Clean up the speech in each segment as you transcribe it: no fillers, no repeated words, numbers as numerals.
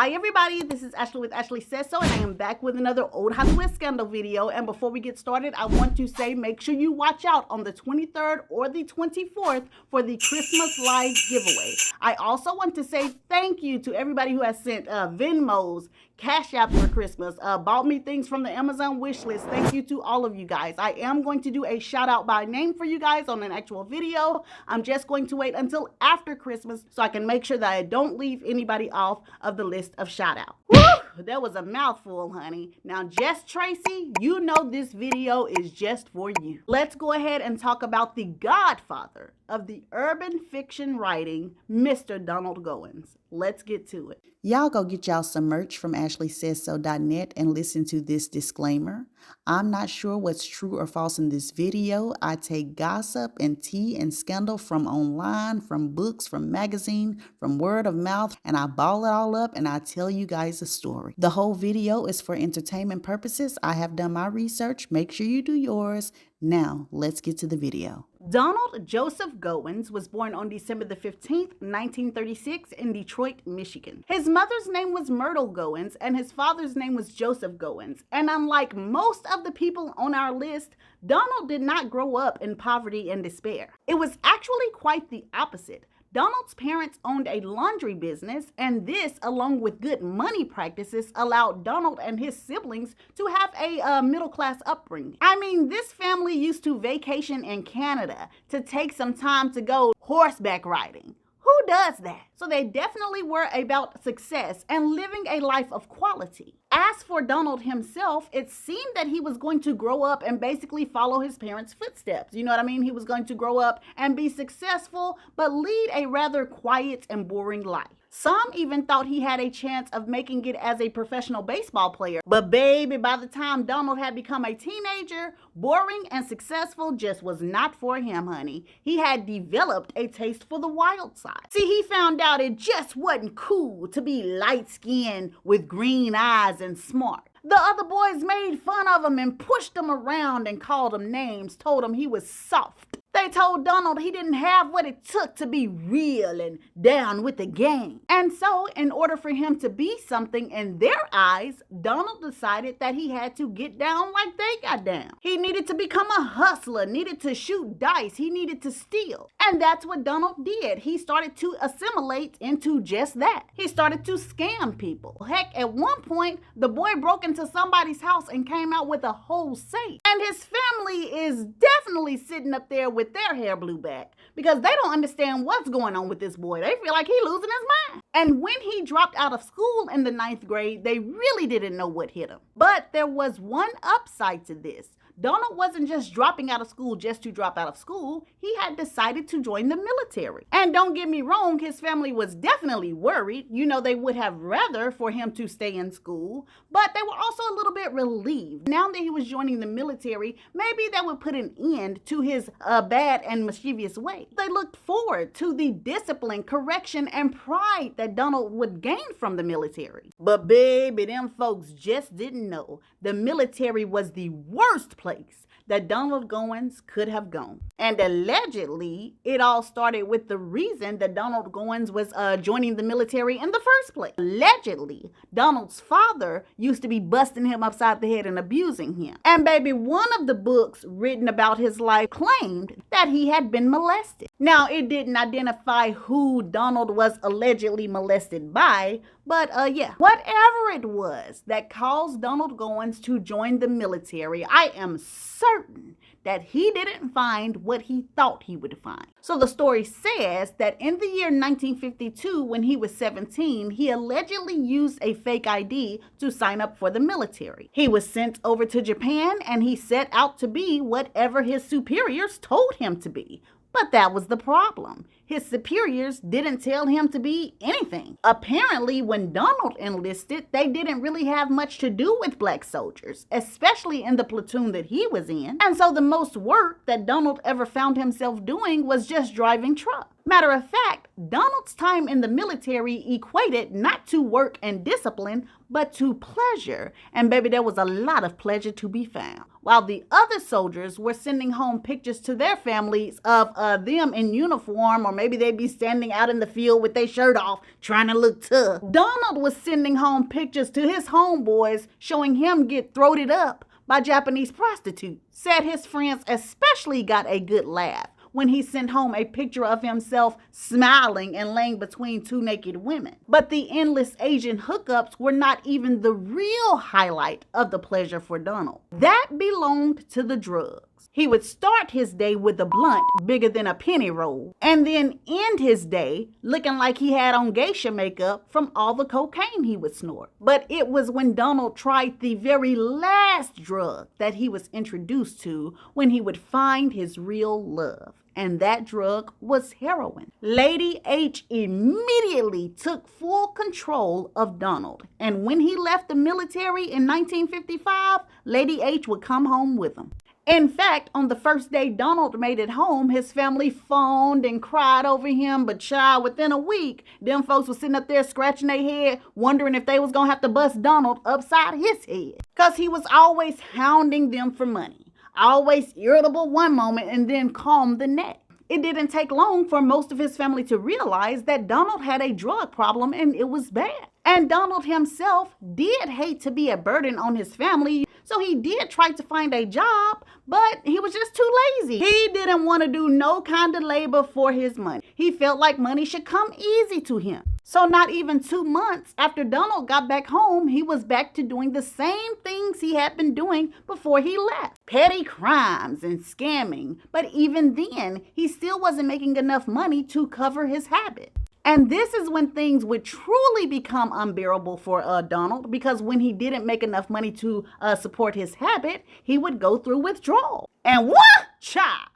Hi everybody, this is Ashley with Ashley Says So, and I am back with another old Hollywood scandal video. And before we get started, I want to say make sure you watch out on the 23rd or the 24th for the Christmas Live giveaway. I also want to say thank you to everybody who has sent Venmos, Cash App for Christmas, bought me things from the Amazon wish list. Thank you to all of you guys. I am going to do a shout out by name for you guys on an actual video. I'm just going to wait until after Christmas so I can make sure that I don't leave anybody off of the list of shout out. Woo! That was a mouthful, honey. Now, Jess Tracy, you know this video is just for you. Let's go ahead and talk about the godfather of the urban fiction writing, Mr. Donald Goines. Let's get to it. Y'all go get y'all some merch from AshleySaysSo.net and listen to this disclaimer. I'm not sure what's true or false in this video. I take gossip and tea and scandal from online, from books, from magazine, from word of mouth, and I ball it all up and I tell you guys a story. The whole video is for entertainment purposes. I have done my research. Make sure you do yours. Now, let's get to the video. Donald Joseph Goines was born on December the 15th, 1936 in Detroit, Michigan. His mother's name was Myrtle Goines and his father's name was Joseph Goines. And unlike most of the people on our list, Donald did not grow up in poverty and despair. It was actually quite the opposite. Donald's parents owned a laundry business, and this, along with good money practices, allowed Donald and his siblings to have a middle-class upbringing. I mean, this family used to vacation in Canada to take some time to go horseback riding. Who does that? So they definitely were about success and living a life of quality. As for Donald himself, it seemed that he was going to grow up and basically follow his parents' footsteps. You know what I mean? He was going to grow up and be successful, but lead a rather quiet and boring life. Some even thought he had a chance of making it as a professional baseball player. But baby, by the time Donald had become a teenager, boring and successful just was not for him, honey. He had developed a taste for the wild side. See, he found out it just wasn't cool to be light-skinned with green eyes and smart. The other boys made fun of him and pushed him around and called him names, told him he was soft. They told Donald he didn't have what it took to be real and down with the game. And so, in order for him to be something in their eyes, Donald decided that he had to get down like they got down. He needed to become a hustler, needed to shoot dice, he needed to steal. And that's what Donald did. He started to assimilate into just that. He started to scam people. Heck, at one point, the boy broke into somebody's house and came out with a whole safe. And his family is definitely sitting up there with their hair blew back because they don't understand what's going on with this boy. They feel like he's losing his mind. And when he dropped out of school in the 9th grade, they really didn't know what hit him. But there was one upside to this. Donald wasn't just dropping out of school just to drop out of school. He had decided to join the military. And don't get me wrong, his family was definitely worried. You know, they would have rather for him to stay in school, but they were also a little bit relieved. Now that he was joining the military, maybe that would put an end to his bad and mischievous way. They looked forward to the discipline, correction, and pride that Donald would gain from the military. But baby, them folks just didn't know the military was the worst place that Donald Goines could have gone. And allegedly, it all started with the reason that Donald Goines was joining the military in the first place. Allegedly, Donald's father used to be busting him upside the head and abusing him. And baby, one of the books written about his life claimed that he had been molested. Now, it didn't identify who Donald was allegedly molested by, but yeah, whatever it was that caused Donald Goines to join the military, I am certain that he didn't find what he thought he would find. So the story says that in the year 1952, when he was 17, he allegedly used a fake ID to sign up for the military. He was sent over to Japan and he set out to be whatever his superiors told him to be. But that was the problem. His superiors didn't tell him to be anything. Apparently, when Donald enlisted, they didn't really have much to do with black soldiers, especially in the platoon that he was in. And so the most work that Donald ever found himself doing was just driving trucks. Matter of fact, Donald's time in the military equated not to work and discipline, but to pleasure. And baby, there was a lot of pleasure to be found. While the other soldiers were sending home pictures to their families of them in uniform, or maybe they'd be standing out in the field with their shirt off, trying to look tough. Donald was sending home pictures to his homeboys, showing him get throated up by Japanese prostitutes. Said his friends especially got a good laugh when he sent home a picture of himself smiling and laying between two naked women. But the endless Asian hookups were not even the real highlight of the pleasure for Donald. That belonged to the drugs. He would start his day with a blunt bigger than a penny roll, and then end his day looking like he had on geisha makeup from all the cocaine he would snort. But it was when Donald tried the very last drug that he was introduced to when he would find his real love. And that drug was heroin. Lady H immediately took full control of Donald. And when he left the military in 1955, Lady H would come home with him. In fact, on the first day Donald made it home, his family phoned and cried over him, but child, within a week, them folks was sitting up there scratching their head, wondering if they was gonna have to bust Donald upside his head. Cause he was always hounding them for money. Always irritable one moment and then calm the next. It didn't take long for most of his family to realize that Donald had a drug problem and it was bad. And Donald himself did hate to be a burden on his family, so he did try to find a job, but he was just too lazy. He didn't want to do no kind of labor for his money. He felt like money should come easy to him. So not even 2 months after Donald got back home, he was back to doing the same things he had been doing before he left. Petty crimes and scamming. But even then, he still wasn't making enough money to cover his habit. And this is when things would truly become unbearable for Donald, because when he didn't make enough money to support his habit, he would go through withdrawal. And what? Child,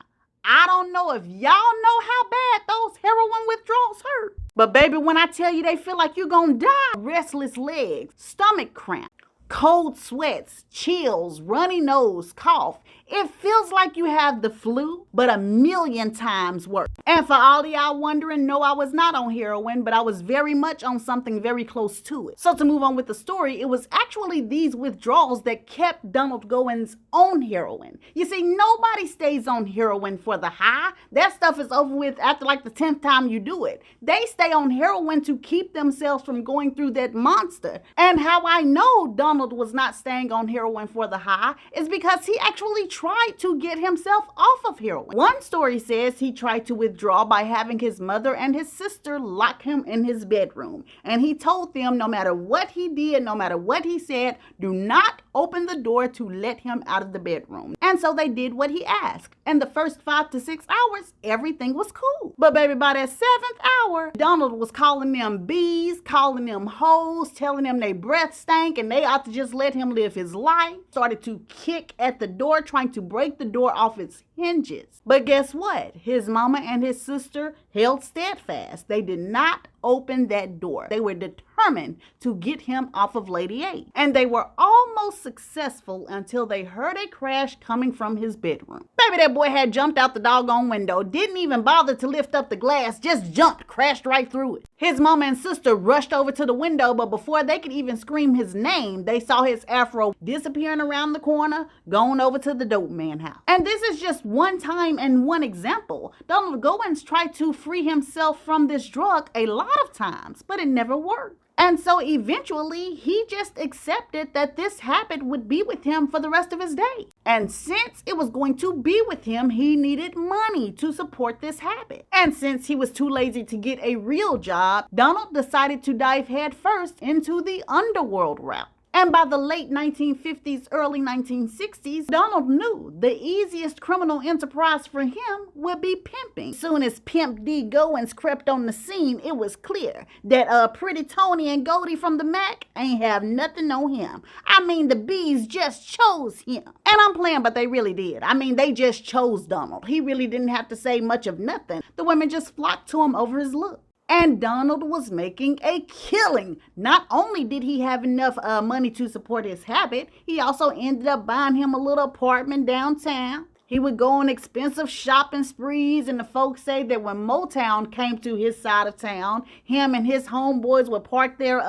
I don't know if y'all know how bad those heroin withdrawals hurt. But baby, when I tell you they feel like you're gonna die, restless legs, stomach cramp, cold sweats, chills, runny nose, cough. It feels like you have the flu, but 1,000,000 times worse. And for all of y'all wondering, no, I was not on heroin, but I was very much on something very close to it. So to move on with the story, it was actually these withdrawals that kept Donald Goines on heroin. You see, nobody stays on heroin for the high. That stuff is over with after like the 10th time you do it. They stay on heroin to keep themselves from going through that monster. And how I know Donald was not staying on heroin for the high is because he actually tried to get himself off of heroin. One story says he tried to withdraw by having his mother and his sister lock him in his bedroom. And he told them no matter what he did, no matter what he said, do not open the door to let him out of the bedroom. And so they did what he asked. And the first 5 to 6 hours, everything was cool. But baby, by that 7th hour, Donald was calling them bees, calling them hoes, telling them they breath stank and they ought to just let him live his life. Started to kick at the door, trying to break the door off its hinges. But guess what? His mama and his sister held steadfast. They did not open that door. They were determined to get him off of Lady A. And they were almost successful until they heard a crash coming from his bedroom. Baby, that boy had jumped out the doggone window, didn't even bother to lift up the glass, just jumped, crashed right through it. His mama and sister rushed over to the window, but before they could even scream his name, they saw his afro disappearing around the corner, going over to the dope man house. And this is just one time and one example. Donald Goines tried to free himself from this drug a lot of times, but it never worked. And so eventually he just accepted that this habit would be with him for the rest of his day. And since it was going to be with him, he needed money to support this habit. And since he was too lazy to get a real job, Donald decided to dive headfirst into the underworld route. And by the late 1950s, early 1960s, Donald knew the easiest criminal enterprise for him would be pimping. Soon as Pimp D. Goines crept on the scene, it was clear that Pretty Tony and Goldie from the Mac ain't have nothing on him. I mean, the bees just chose him. And I'm playing, but they really did. I mean, they just chose Donald. He really didn't have to say much of nothing. The women just flocked to him over his look. And Donald was making a killing. Not only did he have enough money to support his habit, he also ended up buying him a little apartment downtown. He would go on expensive shopping sprees, and the folks say that when Motown came to his side of town, him and his homeboys would park their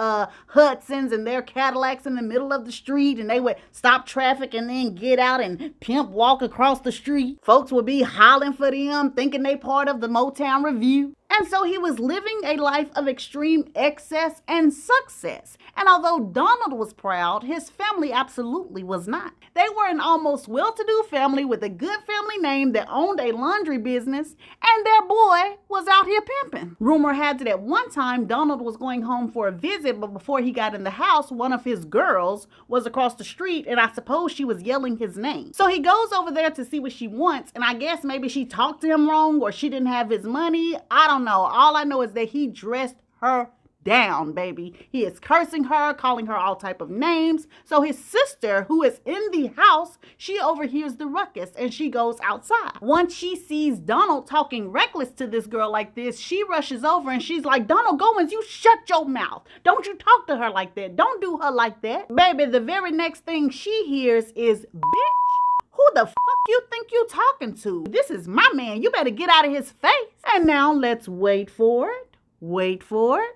Hudsons and their Cadillacs in the middle of the street, and they would stop traffic and then get out and pimp walk across the street. Folks would be hollering for them, thinking they part of the Motown Revue. And so he was living a life of extreme excess and success. And although Donald was proud, his family absolutely was not. They were an almost well-to-do family with a good family name that owned a laundry business, and their boy was out here pimping. Rumor had it at one time Donald was going home for a visit, but before he got in the house, one of his girls was across the street, and I suppose she was yelling his name. So he goes over there to see what she wants, and I guess maybe she talked to him wrong or she didn't have his money. I don't know. All I know is that he dressed her down, baby. He is cursing her, calling her all type of names. So his sister, who is in the house, she overhears the ruckus and she goes outside. Once she sees Donald talking reckless to this girl like this, she rushes over and she's like, Donald Goines, you shut your mouth. Don't you talk to her like that. Don't do her like that. Baby, the very next thing she hears is, bitch, who the fuck you think you talking to? This is my man. You better get out of his face. And now let's wait for it. Wait for it.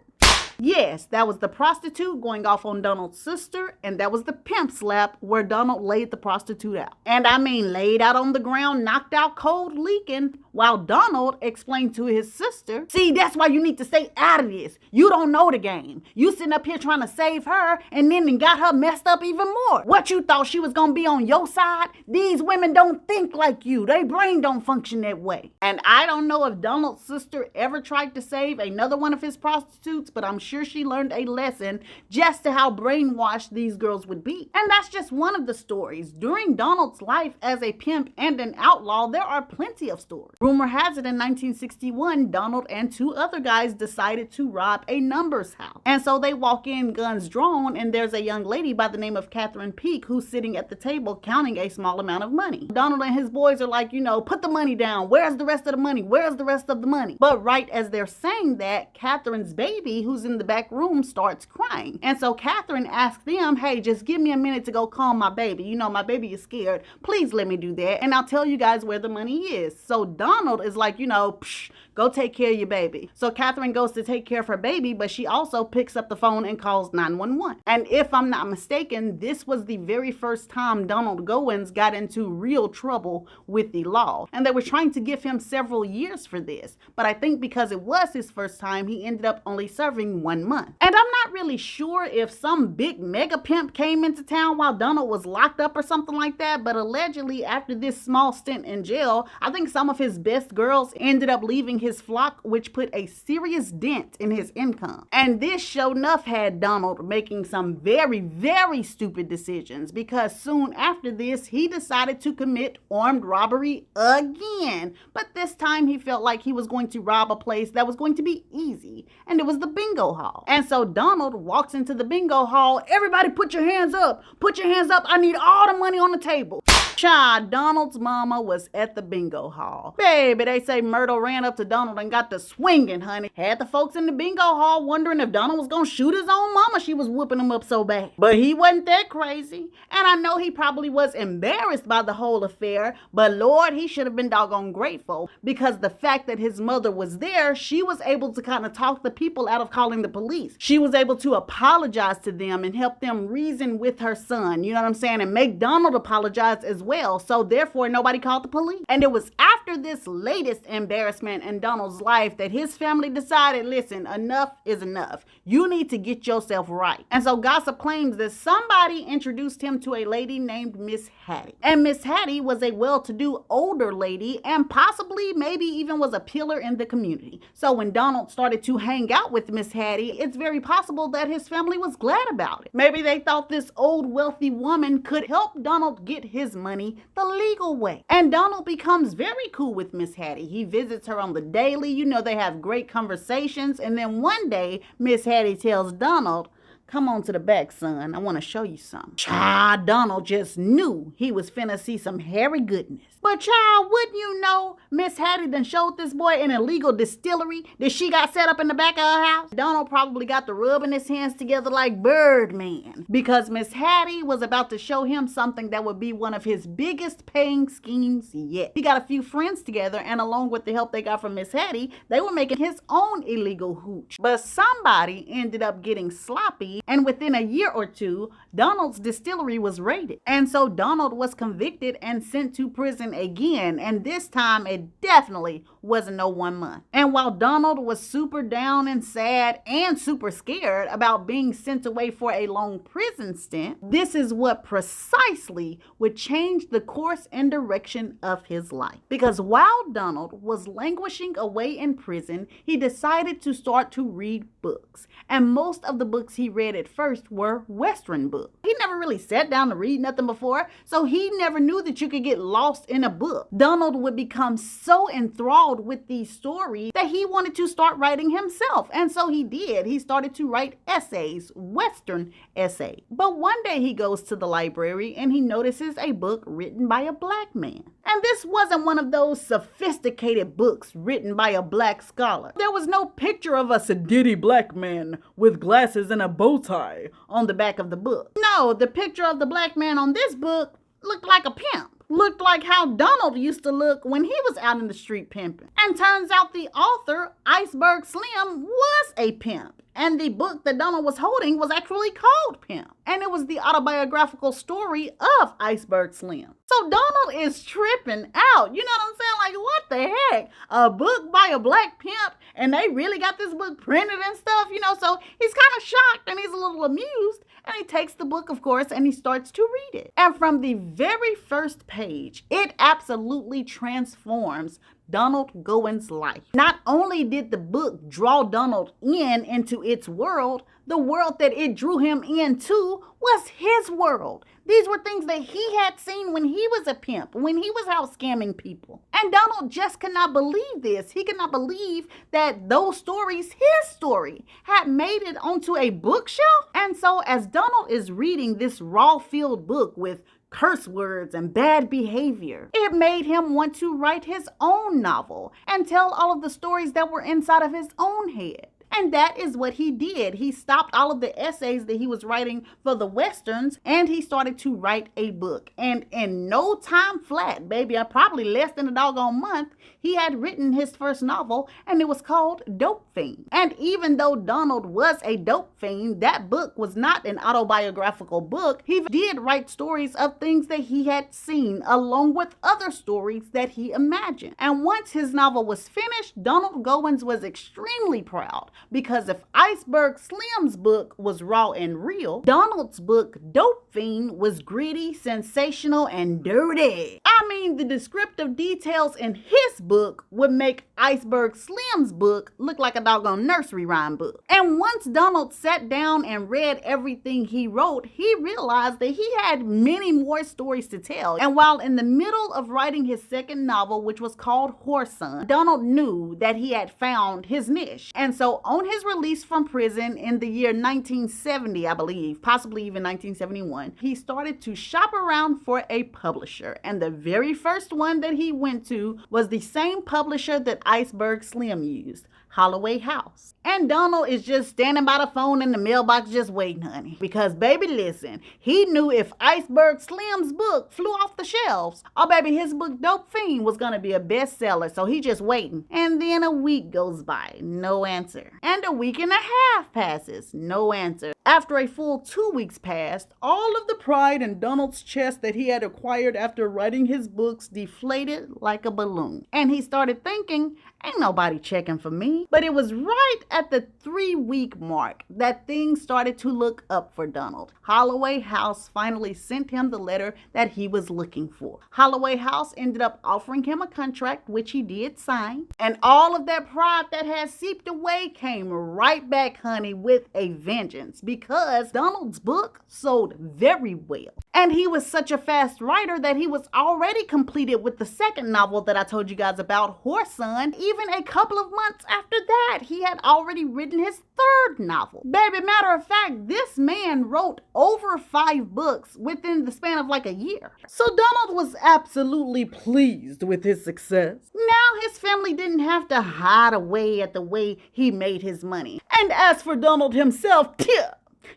Yes, that was the prostitute going off on Donald's sister, and that was the pimp slap where Donald laid the prostitute out. And I mean laid out on the ground, knocked out cold, leaking, while Donald explained to his sister, see, that's why you need to stay out of this. You don't know the game. You sitting up here trying to save her and then got her messed up even more. What you thought she was going to be on your side? These women don't think like you. Their brain don't function that way. And I don't know if Donald's sister ever tried to save another one of his prostitutes, but I'm sure she learned a lesson just to how brainwashed these girls would be. And that's just one of the stories. During Donald's life as a pimp and an outlaw, there are plenty of stories. Rumor has it in 1961, Donald and two other guys decided to rob a Numbers house. And so they walk in guns drawn, and there's a young lady by the name of Catherine Peak who's sitting at the table counting a small amount of money. Donald and his boys are like, put the money down. Where's the rest of the money? Where's the rest of the money? But right as they're saying that, Catherine's baby, who's in the back room, starts crying. And so Catherine asks them, hey, just give me a minute to go calm my baby. My baby is scared. Please let me do that, and I'll tell you guys where the money is. So Donald is like, go take care of your baby. So Catherine goes to take care of her baby, but she also picks up the phone and calls 911. And if I'm not mistaken, this was the very first time Donald Goines got into real trouble with the law. And they were trying to give him several years for this. But I think because it was his first time, he ended up only serving 1 month. And I'm not really sure if some big mega pimp came into town while Donald was locked up or something like that, but allegedly after this small stint in jail, I think some of his best girls ended up leaving his flock, which put a serious dent in his income. And this sure enough had Donald making some very, very stupid decisions, because soon after this, he decided to commit armed robbery again. But this time he felt like he was going to rob a place that was going to be easy, and it was the bingo hall. And so Donald walks into the bingo hall. Everybody put your hands up. Put your hands up. I need all the money on the table. Child, Donald's mama was at the bingo hall. Baby, they say Myrtle ran up to Donald and got to swinging, honey. Had the folks in the bingo hall wondering if Donald was gonna shoot his own mama. She was whooping him up so bad. But he wasn't that crazy. And I know he probably was embarrassed by the whole affair, but Lord, he should have been doggone grateful, because the fact that his mother was there, she was able to kind of talk the people out of calling the police. She was able to apologize to them and help them reason with her son, you know what I'm saying, and make Donald apologize as well. So therefore, nobody called the police. And it was after this latest embarrassment in Donald's life that his family decided, listen, enough is enough. You need to get yourself right. And so gossip claims that somebody introduced him to a lady named Miss Hattie. And Miss Hattie was a well-to-do older lady and possibly maybe even was a pillar in the community. So when Donald started to hang out with Miss Hattie, it's very possible that his family was glad about it. Maybe they thought this old wealthy woman could help Donald get his money the legal way. And Donald becomes very cool with Miss Hattie. He visits her on the daily. They have great conversations. And then one day, Miss Hattie tells Donald, Come on to the back, son. I want to show you something. Child, Donald just knew he was finna see some hairy goodness. But child, wouldn't you know, Miss Hattie done showed this boy an illegal distillery that she got set up in the back of her house? Donald probably got to rubbing his hands together like Birdman, because Miss Hattie was about to show him something that would be one of his biggest paying schemes yet. He got a few friends together, and along with the help they got from Miss Hattie, they were making his own illegal hooch. But somebody ended up getting sloppy, and within a year or two, Donald's distillery was raided. And so Donald was convicted and sent to prison again, and this time it definitely wasn't no 1 month. And while Donald was super down and sad and super scared about being sent away for a long prison stint, this is what precisely would change the course and direction of his life. Because while Donald was languishing away in prison, he decided to start to read books. And most of the books he read at first were Western books. He never really sat down to read nothing before, so he never knew that you could get lost in a book. Donald would become so enthralled with these stories that he wanted to start writing himself. And so he did. He started to write essays, Western essays. But one day he goes to the library and he notices a book written by a black man. And this wasn't one of those sophisticated books written by a black scholar. There was no picture of a sedity black man with glasses and a bow tie on the back of the book. No, the picture of the black man on this book looked like a pimp. Looked like how Donald used to look when he was out in the street pimping. And turns out the author, Iceberg Slim, was a pimp. And the book that Donald was holding was actually called Pimp. And it was the autobiographical story of Iceberg Slim. So Donald is tripping out. You know what I'm saying? Like, what the heck? A book by a black pimp, and they really got this book printed and stuff, you know? So he's kind of shocked and he's a little amused. And he takes the book, of course, and he starts to read it. And from the very first page, it absolutely transforms Donald Goines' life. Not only did the book draw Donald into its world, the world that it drew him into was his world. These were things that he had seen when he was a pimp, when he was out scamming people. And Donald just could not believe this. He could not believe that those stories, his story, had made it onto a bookshelf. And so as Donald is reading this raw-filled book with curse words and bad behavior, it made him want to write his own novel and tell all of the stories that were inside of his own head. And that is what he did. He stopped all of the essays that he was writing for the Westerns, and he started to write a book. And in no time flat, baby, probably less than a doggone month, he had written his first novel, and it was called Dope Fiend. And even though Donald was a dope fiend, that book was not an autobiographical book. He did write stories of things that he had seen, along with other stories that he imagined. And once his novel was finished, Donald Goines was extremely proud, because if Iceberg Slim's book was raw and real, Donald's book, Dope Fiend, was gritty, sensational, and dirty. I mean, the descriptive details in his book would make Iceberg Slim's book look like a doggone nursery rhyme book. And once Donald sat down and read everything he wrote, he realized that he had many more stories to tell. And while in the middle of writing his second novel, which was called Whoreson, Donald knew that he had found his niche. And so on his release from prison in the year 1970, I believe, possibly even 1971, he started to shop around for a publisher. And the very first one that he went to was the same publisher that Iceberg Slim used, Holloway House. And Donald is just standing by the phone in the mailbox just waiting, honey. Because, baby, listen, he knew if Iceberg Slim's book flew off the shelves, oh, baby, his book Dope Fiend was going to be a bestseller. So he just waiting. And then a week goes by, no answer. And a week and a half passes, no answer. After a full 2 weeks passed, all of the pride in Donald's chest that he had acquired after writing his books deflated like a balloon. And he started thinking, ain't nobody checking for me. But it was right at the 3-week mark that things started to look up for Donald. Holloway House finally sent him the letter that he was looking for. Holloway House ended up offering him a contract, which he did sign. And all of that pride that had seeped away came right back, honey, with a vengeance, because Donald's book sold very well. And he was such a fast writer that he was already completed with the second novel that I told you guys about, Horse Son. Even a couple of months after that, he had already written his third novel. Baby, matter of fact, this man wrote over 5 books within the span of like a year. So Donald was absolutely pleased with his success. Now his family didn't have to hide away at the way he made his money. And as for Donald himself,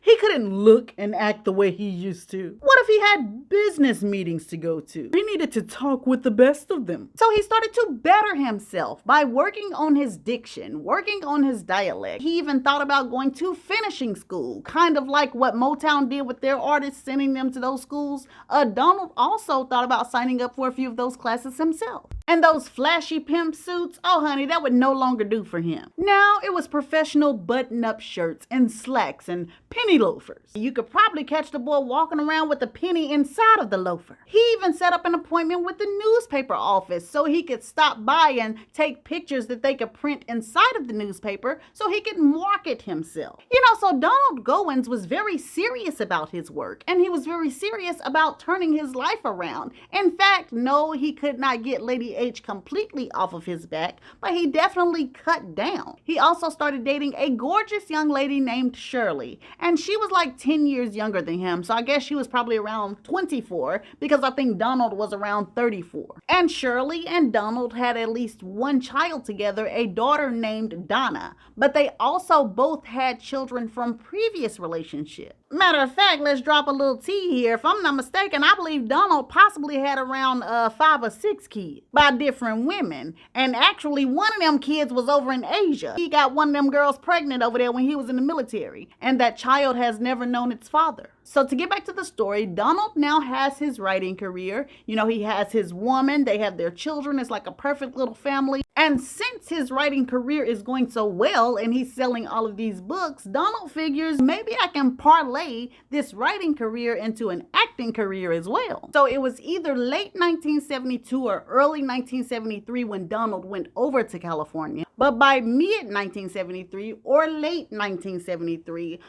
he couldn't look and act the way he used to. What if he had business meetings to go to? He needed to talk with the best of them. So he started to better himself by working on his diction, working on his dialect. He even thought about going to finishing school, kind of like what Motown did with their artists, sending them to those schools. Donald also thought about signing up for a few of those classes himself. And those flashy pimp suits, oh honey, that would no longer do for him. Now it was professional button-up shirts and slacks and penny loafers. You could probably catch the boy walking around with a penny inside of the loafer. He even set up an appointment with the newspaper office so he could stop by and take pictures that they could print inside of the newspaper so he could market himself. So Donald Goines was very serious about his work, and he was very serious about turning his life around. In fact, no, he could not get Lady H completely off of his back, but he definitely cut down. He also started dating a gorgeous young lady named Shirley, and she was like 10 years younger than him, so I guess she was probably around 24, because I think Donald was around 34. And Shirley and Donald had at least one child together, a daughter named Donna, but they also both had children from previous relationships. Matter of fact, let's drop a little tea here. If I'm not mistaken, I believe Donald possibly had around 5 or 6 kids by different women. And actually, one of them kids was over in Asia. He got one of them girls pregnant over there when he was in the military. And that child has never known its father. So to get back to the story, Donald now has his writing career. He has his woman. They have their children. It's like a perfect little family. And since his writing career is going so well and he's selling all of these books, Donald figures maybe I can parlay this writing career into an acting career as well. So it was either late 1972 or early 1973 when Donald went over to California. But by mid-1973 or late 1973,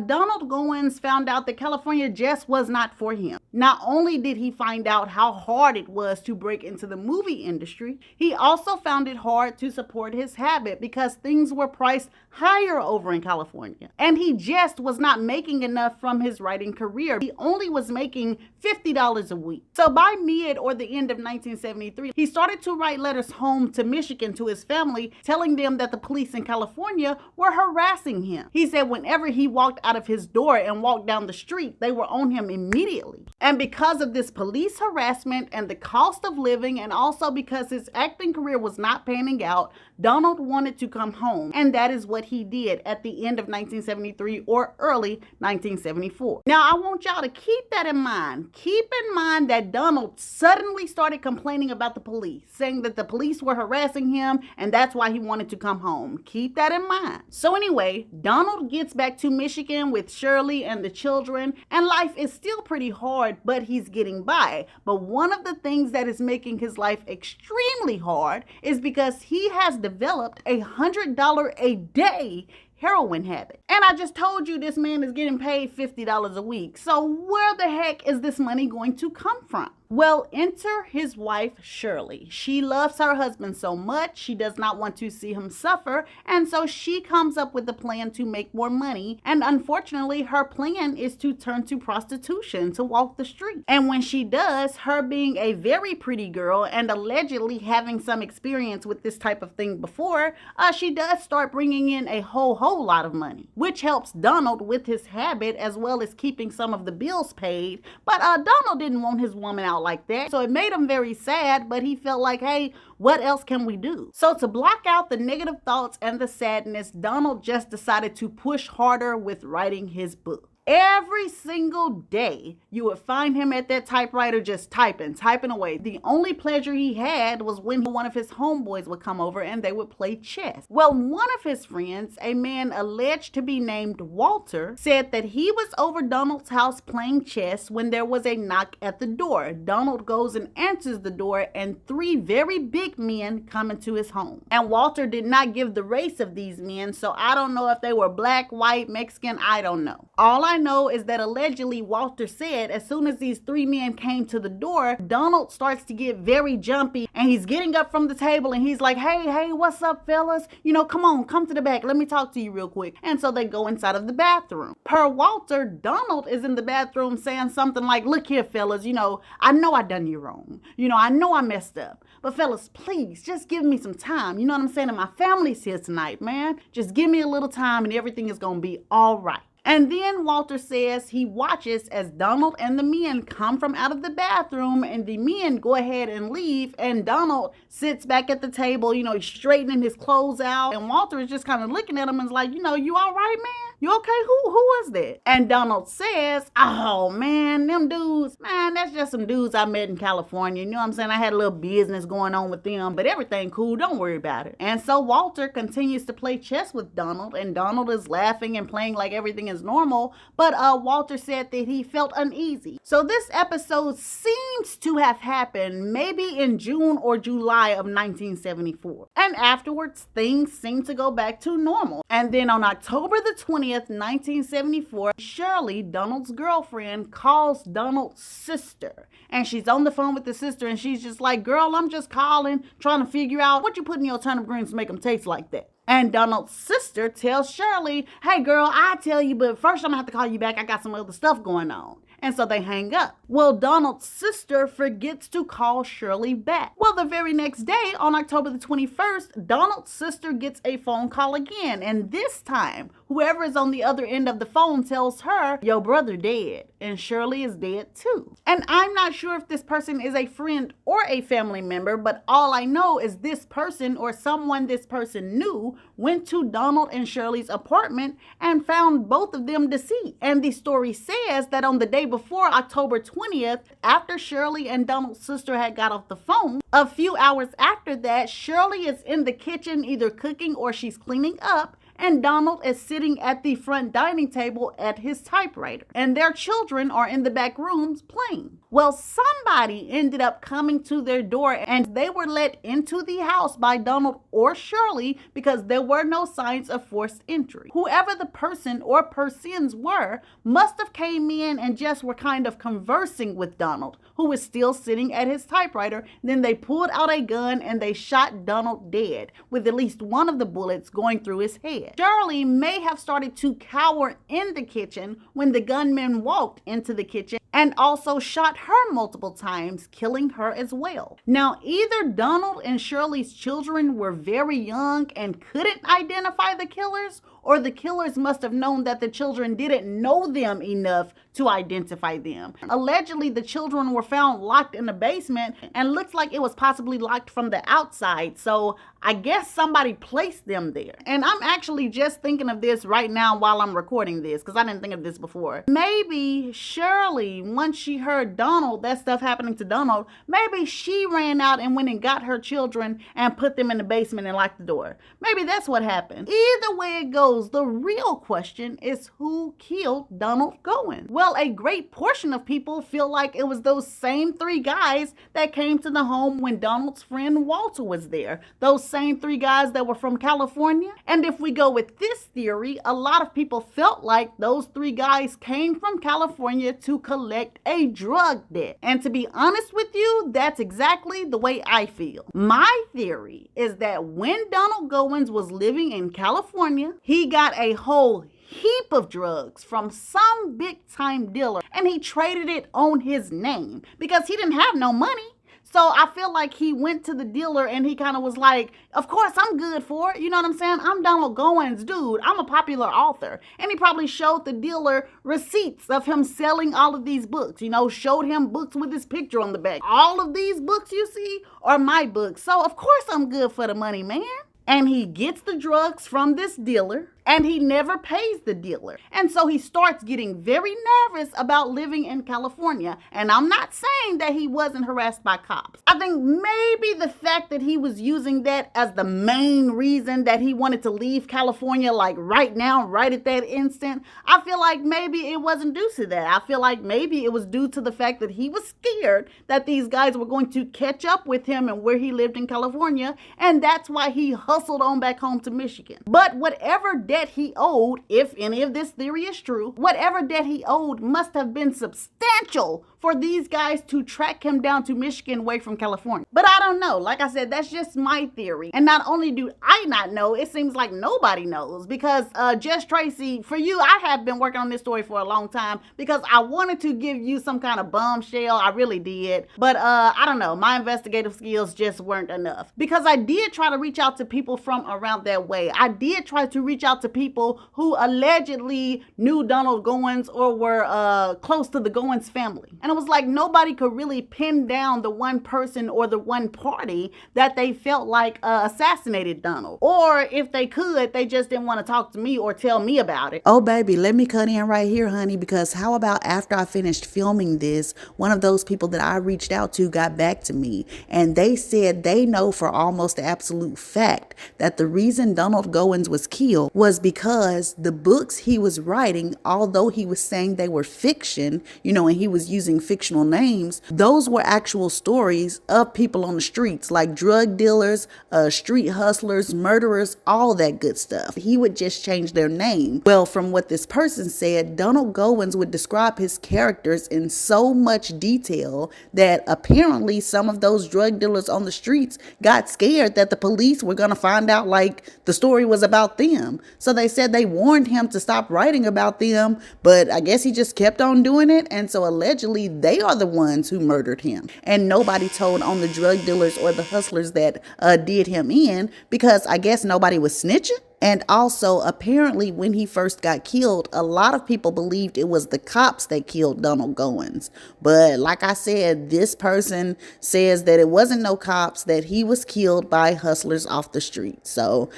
Donald Goines found out that California just was not for him. Not only did he find out how hard it was to break into the movie industry, he also found it hard to support his habit because things were priced higher over in California. And he just was not making enough from his writing career. He only was making $50 a week. So by mid or the end of 1973, he started to write letters home to Michigan to his family, telling them that the police in California were harassing him. He said whenever he walked out of his door and walked down the street, they were on him immediately. And because of this police harassment and the cost of living, and also because his acting career was not panning out, Donald wanted to come home. And that is what he did at the end of 1973 or early 1974. Now, I want y'all to keep that in mind. Keep in mind that Donald suddenly started complaining about the police, saying that the police were harassing him and that's why he wanted to come home. Keep that in mind. So anyway, Donald gets back to Michigan with Shirley and the children, and life is still pretty hard, but he's getting by. But one of the things that is making his life extremely hard is because he has developed a $100 a day heroin habit. And I just told you this man is getting paid $50 a week. So where the heck is this money going to come from? Well, enter his wife, Shirley. She loves her husband so much, she does not want to see him suffer, and so she comes up with a plan to make more money, and unfortunately, her plan is to turn to prostitution, to walk the street. And when she does, her being a very pretty girl and allegedly having some experience with this type of thing before, she does start bringing in a whole lot of money, which helps Donald with his habit as well as keeping some of the bills paid. But Donald didn't want his woman out like that, so it made him very sad, but he felt like, hey, what else can we do? So to block out the negative thoughts and the sadness, Donald just decided to push harder with writing his book. Every single day, you would find him at that typewriter just typing away. The only pleasure he had was when one of his homeboys would come over and they would play chess. Well, one of his friends, a man alleged to be named Walter, said that he was over Donald's house playing chess when there was a knock at the door. Donald goes and answers the door, and 3 very big men come into his home. And Walter did not give the race of these men, so I don't know if they were black, white, Mexican, I don't know. All I I know is that allegedly Walter said as soon as these three men came to the door, Donald starts to get very jumpy and he's getting up from the table and he's like, hey, what's up, fellas? Come to the back. Let me talk to you real quick. And so they go inside of the bathroom. Per Walter, Donald is in the bathroom saying something like, look here, fellas, I know I done you wrong. I know I messed up. But fellas, please, just give me some time. You know what I'm saying? And my family's here tonight, man. Just give me a little time and everything is going to be all right. And then Walter says he watches as Donald and the men come from out of the bathroom and the men go ahead and leave. And Donald sits back at the table, he's straightening his clothes out. And Walter is just kind of looking at him and is like, you all right, man? You okay? Who was that? And Donald says, oh, man, them dudes, man, that's just some dudes I met in California. You know what I'm saying? I had a little business going on with them, but everything cool. Don't worry about it. And so Walter continues to play chess with Donald, and Donald is laughing and playing like everything is normal. But Walter said that he felt uneasy. So this episode seems to have happened maybe in June or July of 1974. And afterwards, things seem to go back to normal. And then on October the 20th, 1974, Shirley, Donald's girlfriend, calls Donald's sister. And she's on the phone with the sister and she's just like, girl, I'm just calling, trying to figure out what you put in your turnip greens to make them taste like that. And Donald's sister tells Shirley, hey girl, I'll tell you, but first I'm gonna have to call you back. I got some other stuff going on. And so they hang up. Well, Donald's sister forgets to call Shirley back. Well, the very next day, on October the 21st, Donald's sister gets a phone call again. And this time, whoever is on the other end of the phone tells her, your brother dead. And Shirley is dead too. And I'm not sure if this person is a friend or a family member, but all I know is this person or someone this person knew went to Donald and Shirley's apartment and found both of them deceased. And the story says that on the day before October 20th, after Shirley and Donald's sister had got off the phone, a few hours after that, Shirley is in the kitchen either cooking or she's cleaning up, and Donald is sitting at the front dining table at his typewriter. And their children are in the back rooms playing. Well, somebody ended up coming to their door and they were let into the house by Donald or Shirley because there were no signs of forced entry. Whoever the person or persons were must have came in and just were kind of conversing with Donald, who was still sitting at his typewriter. Then they pulled out a gun and they shot Donald dead, with at least one of the bullets going through his head. Shirley may have started to cower in the kitchen when the gunmen walked into the kitchen and also shot her multiple times, killing her as well. Now, either Donald and Shirley's children were very young and couldn't identify the killers, or the killers must have known that the children didn't know them enough to identify them. Allegedly, the children were found locked in the basement and looks like it was possibly locked from the outside. So I guess somebody placed them there. And I'm actually just thinking of this right now while I'm recording this because I didn't think of this before. Maybe Shirley, once she heard Donald, that stuff happening to Donald, maybe she ran out and went and got her children and put them in the basement and locked the door. Maybe that's what happened. Either way it goes, the real question is who killed Donald Goines? Well, a great portion of people feel like it was those same three guys that came to the home when Donald's friend Walter was there. Those same three guys that were from California. And if we go with this theory, a lot of people felt like those three guys came from California to collect a drug debt. And to be honest with you, that's exactly the way I feel. My theory is that when Donald Goines was living in California, he got a whole heap of drugs from some big time dealer and he traded it on his name because he didn't have no money. So I feel like he went to the dealer and he kind of was like, of course I'm good for it. You know what I'm saying? I'm Donald Goines, dude. I'm a popular author. And he probably showed the dealer receipts of him selling all of these books, showed him books with his picture on the back. All of these books you see are my books. So of course I'm good for the money, man. And he gets the drugs from this dealer and he never pays the dealer. And so he starts getting very nervous about living in California. And I'm not saying that he wasn't harassed by cops. I think maybe the fact that he was using that as the main reason that he wanted to leave California, like right now, right at that instant, I feel like maybe it wasn't due to that. I feel like maybe it was due to the fact that he was scared that these guys were going to catch up with him and where he lived in California. And that's why he hustled on back home to Michigan. But whatever debt debt he owed, if any of this theory is true, whatever debt he owed must have been substantial for these guys to track him down to Michigan away from California. But I don't know. Like I said, that's just my theory. And not only do I not know, it seems like nobody knows, because Jess Tracy, for you, I have been working on this story for a long time because I wanted to give you some kind of bombshell. I really did. But I don't know. My investigative skills just weren't enough, because I did try to reach out to people from around that way. I did try to reach out to people who allegedly knew Donald Goines or were close to the Goines family. And it was like nobody could really pin down the one person or the one party that they felt like assassinated Donald. Or if they could, they just didn't want to talk to me or tell me about it. Oh, baby, let me cut in right here, honey, because how about after I finished filming this, one of those people that I reached out to got back to me, and they said they know for almost the absolute fact that the reason Donald Goines was killed was because the books he was writing, although he was saying they were fiction, and he was using fictional names, those were actual stories of people on the streets, like drug dealers, street hustlers, murderers, all that good stuff. He would just change their name. Well, from what this person said, Donald Goines would describe his characters in so much detail that apparently some of those drug dealers on the streets got scared that the police were going to find out like the story was about them. So they said they warned him to stop writing about them, but I guess he just kept on doing it. And so allegedly they are the ones who murdered him. And nobody told on the drug dealers or the hustlers that did him in, because I guess nobody was snitching. And also, apparently, when he first got killed, a lot of people believed it was the cops that killed Donald Goines. But like I said, this person says that it wasn't no cops, that he was killed by hustlers off the street. So,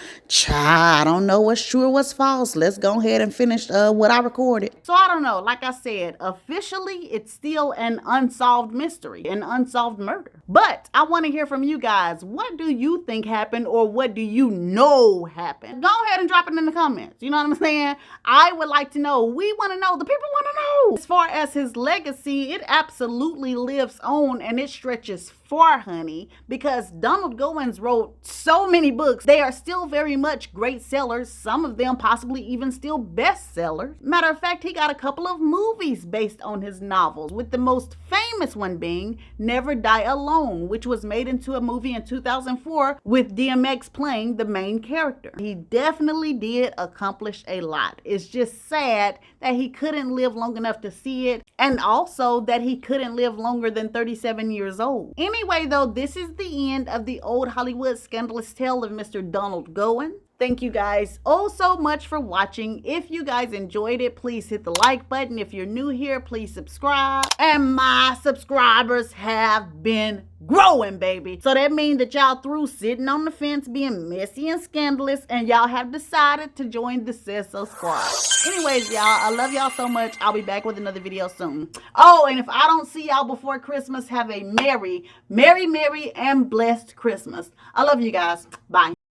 I don't know what's true or what's false. Let's go ahead and finish what I recorded. So I don't know. Like I said, officially, it's still an unsolved mystery, an unsolved murder. But I want to hear from you guys. What do you think happened, or what do you know happened? Go ahead and drop it in the comments. You know what I'm saying? I would like to know. We want to know. The people want to know. As far as his legacy, it absolutely lives on, and it stretches far, honey, because Donald Goines wrote so many books. They are still very much great sellers. Some of them possibly even still bestsellers. Matter of fact, he got a couple of movies based on his novels, with the most famous one being Never Die Alone, which was made into a movie in 2004 with DMX playing the main character. He definitely did accomplish a lot. It's just sad that he couldn't live long enough to see it, and also that he couldn't live longer than 37 years old. Anyway, though, this is the end of the old Hollywood scandalous tale of Mr. Donald Goines. Thank you guys so much for watching. If you guys enjoyed it, please hit the like button. If you're new here, please subscribe. And my subscribers have been growing, baby. So that means that y'all through sitting on the fence being messy and scandalous, and y'all have decided to join the Says So Squad. Anyways, y'all, I love y'all so much. I'll be back with another video soon. Oh, and if I don't see y'all before Christmas, have a merry, merry, merry, and blessed Christmas. I love you guys. Bye.